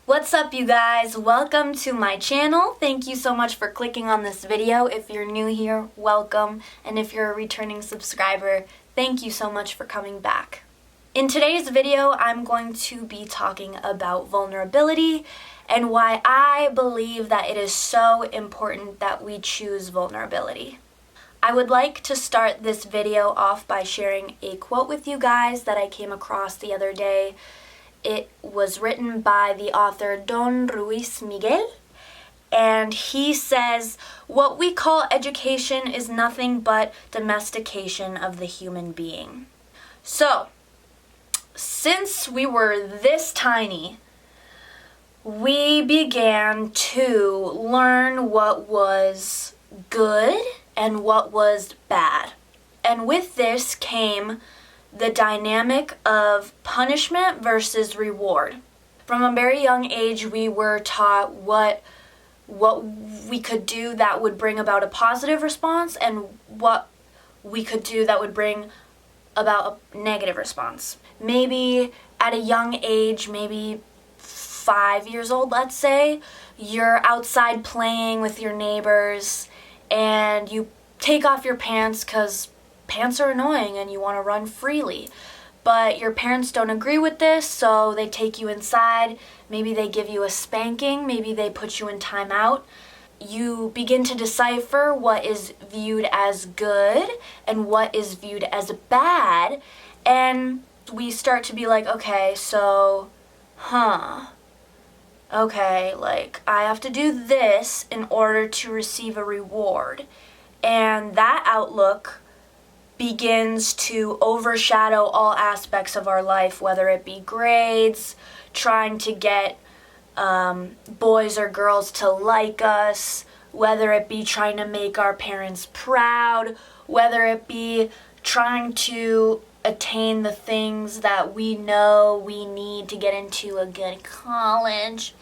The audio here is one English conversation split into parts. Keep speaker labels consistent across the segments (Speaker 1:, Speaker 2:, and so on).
Speaker 1: What's up, you guys? Welcome to my channel. Thank you so much for clicking on this video. If you're new here, welcome. And if you're a returning subscriber, thank you so much for coming back. In today's video, I'm going to be talking about vulnerability and why I believe that it is so important that we choose vulnerability. I would like to start this video off by sharing a quote with you guys that I came across the other day. It was written by the author Don Luis Miguel, and he says, "What we call education is nothing but domestication of the human being." So, since we were this tiny, we began to learn what was good and what was bad. And with this came the dynamic of punishment versus reward. From a very young age, we were taught what we could do that would bring about a positive response and what we could do that would bring about a negative response. Maybe at a young age, maybe 5 years old, let's say, you're outside playing with your neighbors and you take off your pants because pants are annoying and you want to run freely. But your parents don't agree with this, so they take you inside. Maybe they give you a spanking, maybe they put you in timeout. You begin to decipher what is viewed as good and what is viewed as bad, and we start to be like, okay, so, okay, like, I have to do this in order to receive a reward. And that outlook begins to overshadow all aspects of our life, whether it be grades, trying to get boys or girls to like us, whether it be trying to make our parents proud, whether it be trying to attain the things that we know we need to get into a good college.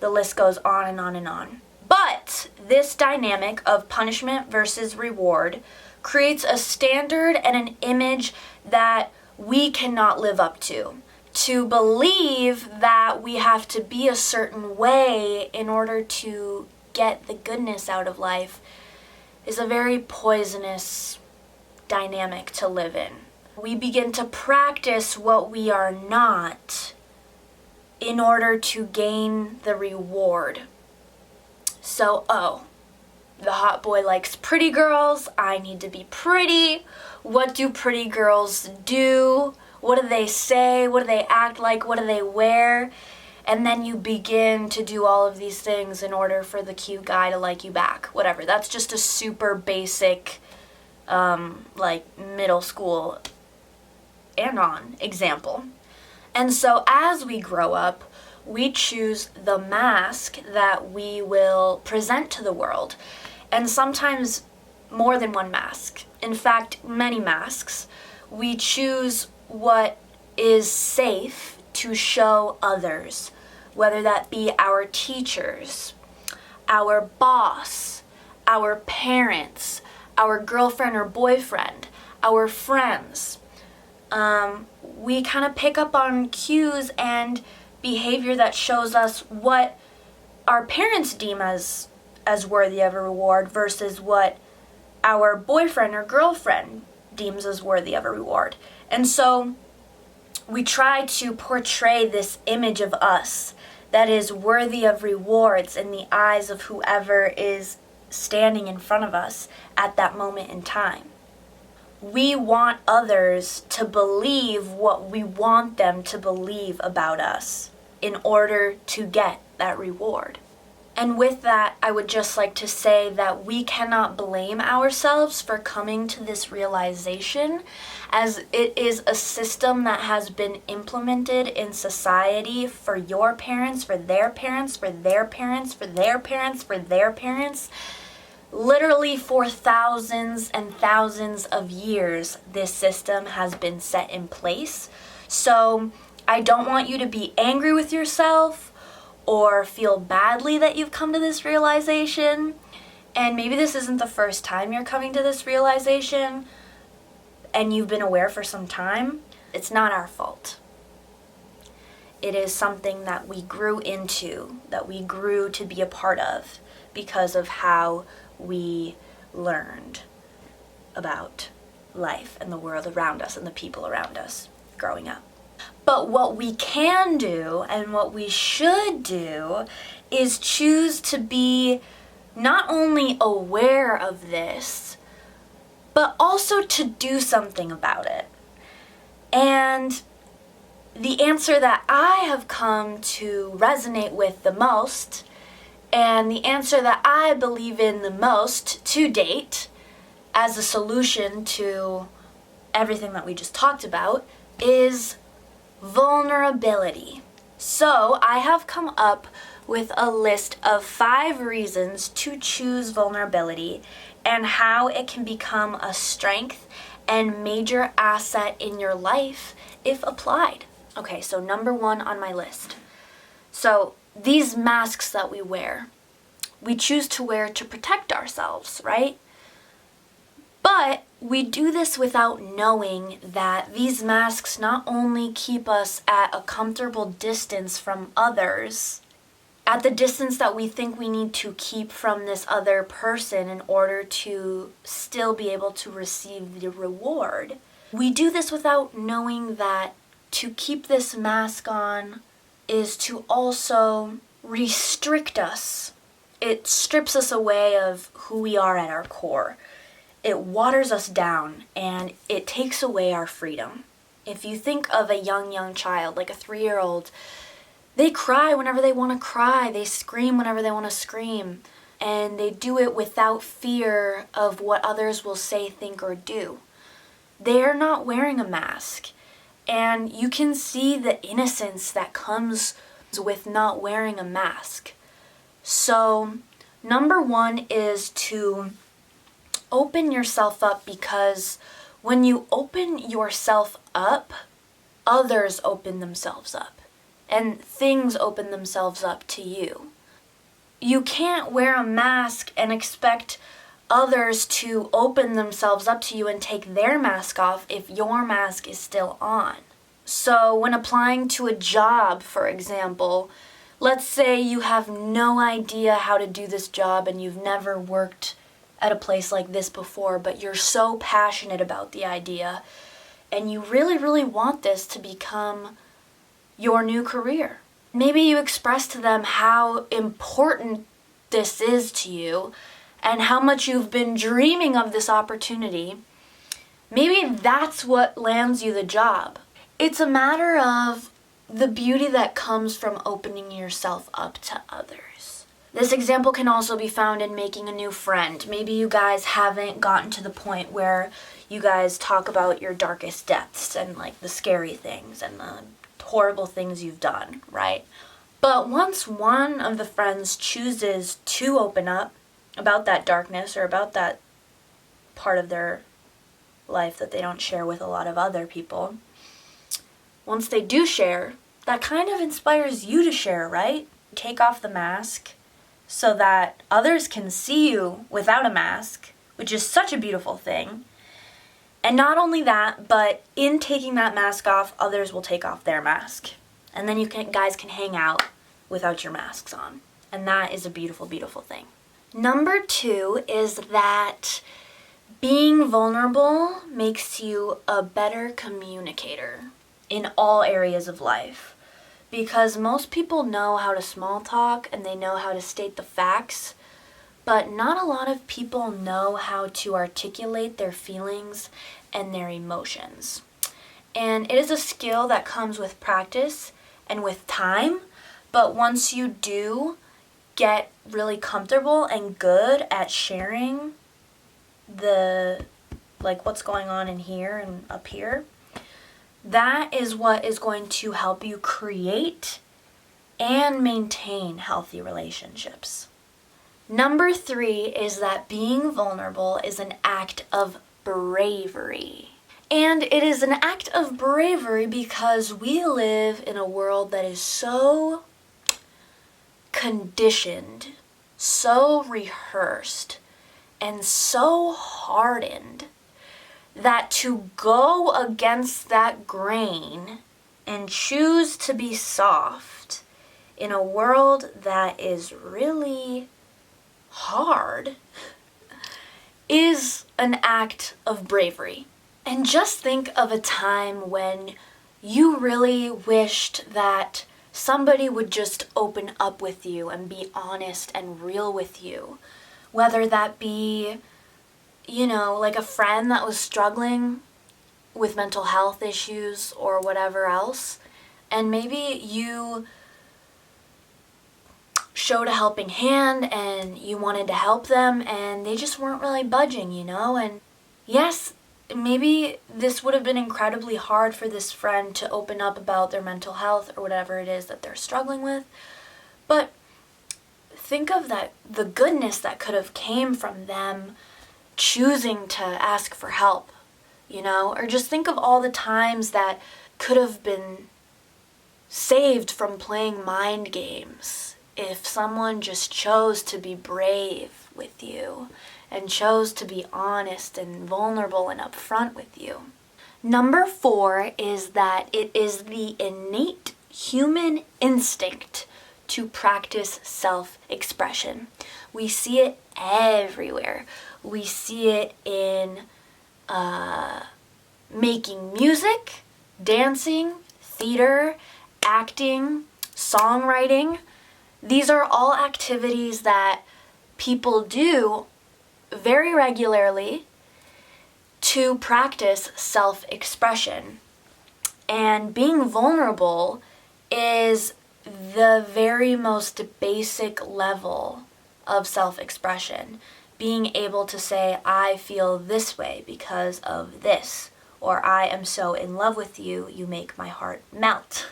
Speaker 1: The list goes on and on and on. But this dynamic of punishment versus reward creates a standard and an image that we cannot live up to. To believe that we have to be a certain way in order to get the goodness out of life is a very poisonous dynamic to live in. We begin to practice what we are not in order to gain the reward. So, the hot boy likes pretty girls, I need to be pretty. What do pretty girls do? What do they say? What do they act like? What do they wear? And then you begin to do all of these things in order for the cute guy to like you back. Whatever. That's just a super basic, middle school and on example. And so as we grow up, we choose the mask that we will present to the world. And sometimes more than one mask. In fact, many masks. We choose what is safe to show others, whether that be our teachers, our boss, our parents, our girlfriend or boyfriend, our friends. We kind of pick up on cues and behavior that shows us what our parents deem as worthy of a reward versus what our boyfriend or girlfriend deems as worthy of a reward. And so we try to portray this image of us that is worthy of rewards in the eyes of whoever is standing in front of us at that moment in time. We want others to believe what we want them to believe about us in order to get that reward. And with that, I would just like to say that we cannot blame ourselves for coming to this realization, as it is a system that has been implemented in society for your parents, for their parents, for their parents, for their parents, for their parents. Literally for thousands and thousands of years, this system has been set in place. So I don't want you to be angry with yourself or feel badly that you've come to this realization. And maybe this isn't the first time you're coming to this realization and you've been aware for some time. It's not our fault. it is something that we grew into, that we grew to be a part of because of how we learned about life and the world around us and the people around us growing up. But what we can do and what we should do is choose to be not only aware of this, but also to do something about it. And the answer that I have come to resonate with the most, and the answer that I believe in the most to date as a solution to everything that we just talked about, is vulnerability. So I have come up with a list of 5 reasons to choose vulnerability and how it can become a strength and major asset in your life if applied. Okay, so number 1 on my list. So these masks that we wear, we choose to wear to protect ourselves, right? But we do this without knowing that these masks not only keep us at a comfortable distance from others, at the distance that we think we need to keep from this other person in order to still be able to receive the reward. We do this without knowing that to keep this mask on is to also restrict us. It strips us away of who we are at our core. It waters us down and it takes away our freedom. If you think of a young child, like a 3-year-old, they cry whenever they want to cry. They scream whenever they want to scream. And they do it without fear of what others will say, think, or do. They're not wearing a mask. And you can see the innocence that comes with not wearing a mask. So, number 1 is to open yourself up, because when you open yourself up, others open themselves up. And things open themselves up to you. You can't wear a mask and expect others to open themselves up to you and take their mask off if your mask is still on. So when applying to a job, for example, let's say you have no idea how to do this job and you've never worked at a place like this before, but you're so passionate about the idea and you really want this to become your new career. Maybe you express to them how important this is to you and how much you've been dreaming of this opportunity. Maybe that's what lands you the job. It's a matter of the beauty that comes from opening yourself up to others. This example can also be found in making a new friend. Maybe you guys haven't gotten to the point where you guys talk about your darkest depths and like the scary things and the horrible things you've done, right? But once one of the friends chooses to open up about that darkness or about that part of their life that they don't share with a lot of other people, once they do share, that kind of inspires you to share, right? Take off the mask so that others can see you without a mask, which is such a beautiful thing. And not only that, but in taking that mask off, others will take off their mask. And then guys can hang out without your masks on. And that is a beautiful, beautiful thing. Number 2 is that being vulnerable makes you a better communicator in all areas of life. Because most people know how to small talk and they know how to state the facts, but not a lot of people know how to articulate their feelings and their emotions. And it is a skill that comes with practice and with time, but once you do get really comfortable and good at sharing what's going on in here and up here, that is what is going to help you create and maintain healthy relationships. Number 3 is that being vulnerable is an act of bravery. And it is an act of bravery because we live in a world that is so conditioned, so rehearsed, and so hardened that to go against that grain and choose to be soft in a world that is really hard is an act of bravery. And just think of a time when you really wished that somebody would just open up with you and be honest and real with you. Whether that be, like a friend that was struggling with mental health issues or whatever else. And maybe you showed a helping hand and you wanted to help them and they just weren't really budging, And yes, maybe this would have been incredibly hard for this friend to open up about their mental health or whatever it is that they're struggling with. But think of the goodness that could have came from them choosing to ask for help, Or just think of all the times that could have been saved from playing mind games if someone just chose to be brave with you and chose to be honest and vulnerable and upfront with you. Number 4 is that it is the innate human instinct to practice self-expression. We see it everywhere. We see it in making music, dancing, theater, acting, songwriting. These are all activities that people do very regularly to practice self-expression. And being vulnerable is the very most basic level of self-expression. Being able to say, I feel this way because of this, or I am so in love with you, you make my heart melt.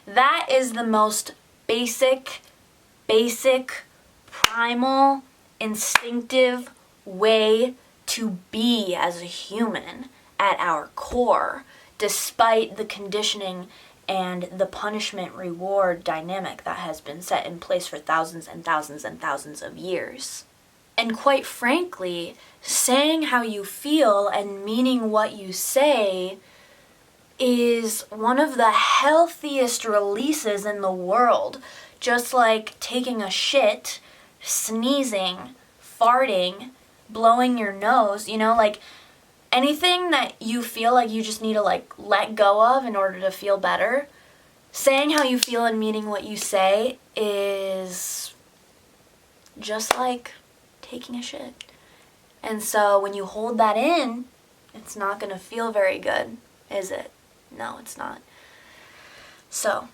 Speaker 1: That is the most basic, primal, instinctive way to be as a human at our core, despite the conditioning and the punishment-reward dynamic that has been set in place for thousands and thousands and thousands of years. And quite frankly, saying how you feel and meaning what you say is one of the healthiest releases in the world. Just like taking a shit, sneezing, farting, blowing your nose, anything that you feel like you just need to let go of in order to feel better. Saying how you feel and meaning what you say is just like taking a shit. And so when you hold that in, it's not going to feel very good, is it? No, it's not. So,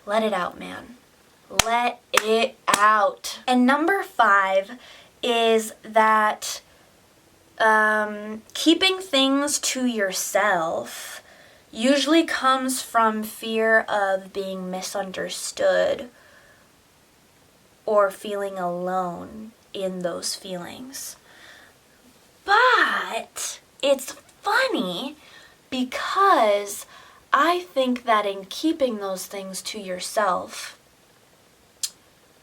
Speaker 1: let it out, man. Let it out. And number 5 is that keeping things to yourself usually comes from fear of being misunderstood or feeling alone in those feelings. But it's funny because I think that in keeping those things to yourself,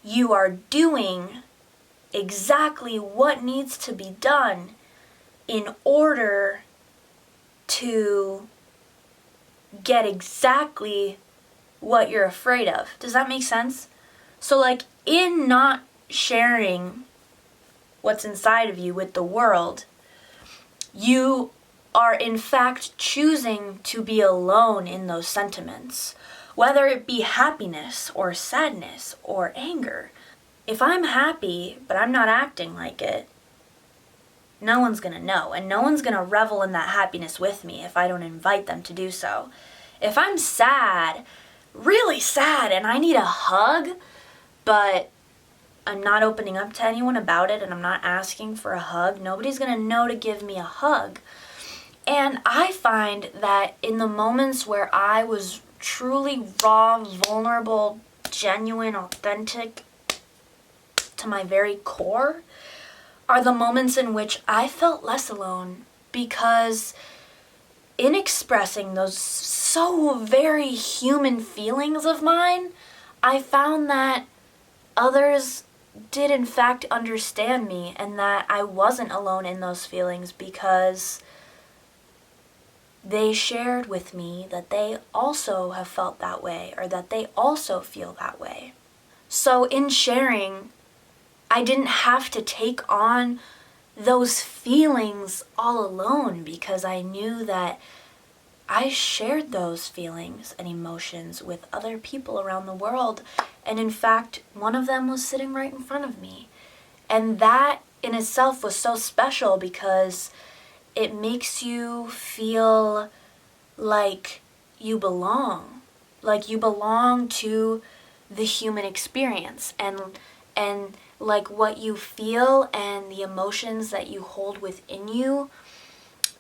Speaker 1: you are doing exactly what needs to be done in order to get exactly what you're afraid of. Does that make sense? So in not sharing what's inside of you with the world, you are in fact choosing to be alone in those sentiments, whether it be happiness or sadness or anger. If I'm happy but I'm not acting like it, no one's gonna know, and no one's gonna revel in that happiness with me if I don't invite them to do so. If I'm sad, really sad, and I need a hug, but I'm not opening up to anyone about it and I'm not asking for a hug, nobody's gonna know to give me a hug. And I find that in the moments where I was truly raw, vulnerable, genuine, authentic to my very core, are the moments in which I felt less alone, because in expressing those so very human feelings of mine, I found that others did in fact understand me and that I wasn't alone in those feelings, because they shared with me that they also have felt that way, or that they also feel that way. So in sharing, I didn't have to take on those feelings all alone, because I knew that I shared those feelings and emotions with other people around the world. And in fact, one of them was sitting right in front of me. And that in itself was so special, because it makes you feel like you belong. Like you belong to the human experience, and like what you feel and the emotions that you hold within you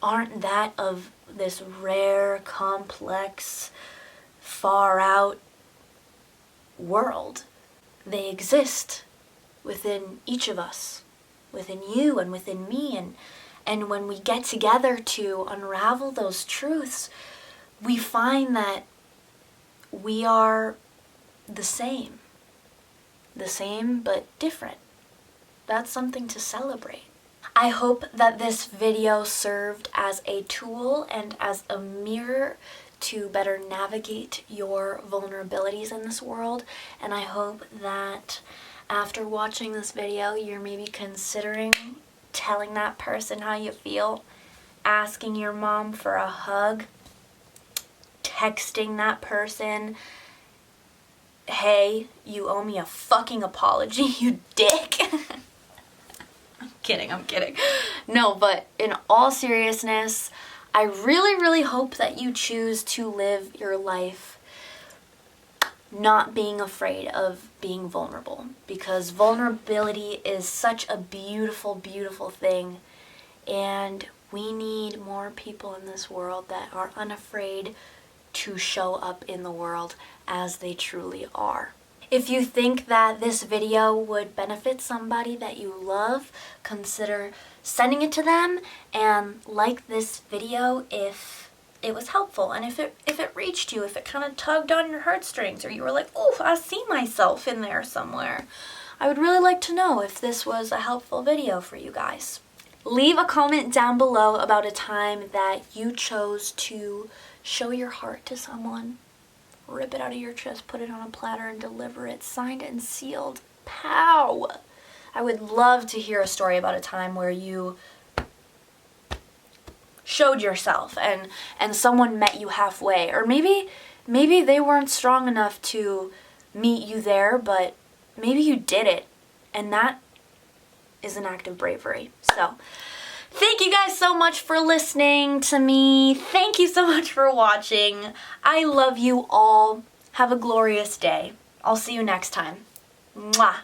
Speaker 1: aren't that of this rare, complex, far out world. They exist within each of us, within you and within me, and when we get together to unravel those truths, we find that we are the same but different. That's something to celebrate. I hope that this video served as a tool and as a mirror to better navigate your vulnerabilities in this world, and I hope that after watching this video, you're maybe considering telling that person how you feel, asking your mom for a hug, texting that person, hey, you owe me a fucking apology, you dick. I'm kidding. No, but in all seriousness, I really hope that you choose to live your life not being afraid of being vulnerable, because vulnerability is such a beautiful thing, and we need more people in this world that are unafraid to show up in the world as they truly are. If you think that this video would benefit somebody that you love, consider sending it to them, and like this video if it was helpful, and if it reached you, if it kind of tugged on your heartstrings, or you were like, oh, I see myself in there somewhere. I would really like to know if this was a helpful video for you guys. Leave a comment down below about a time that you chose to show your heart to someone. Rip it out of your chest, put it on a platter, and deliver it, signed and sealed. Pow! I would love to hear a story about a time where you showed yourself and someone met you halfway. Or maybe they weren't strong enough to meet you there, but maybe you did it. And that is an act of bravery. So, thank you guys so much for listening to me. Thank you so much for watching. I love you all. Have a glorious day. I'll see you next time. Mwah.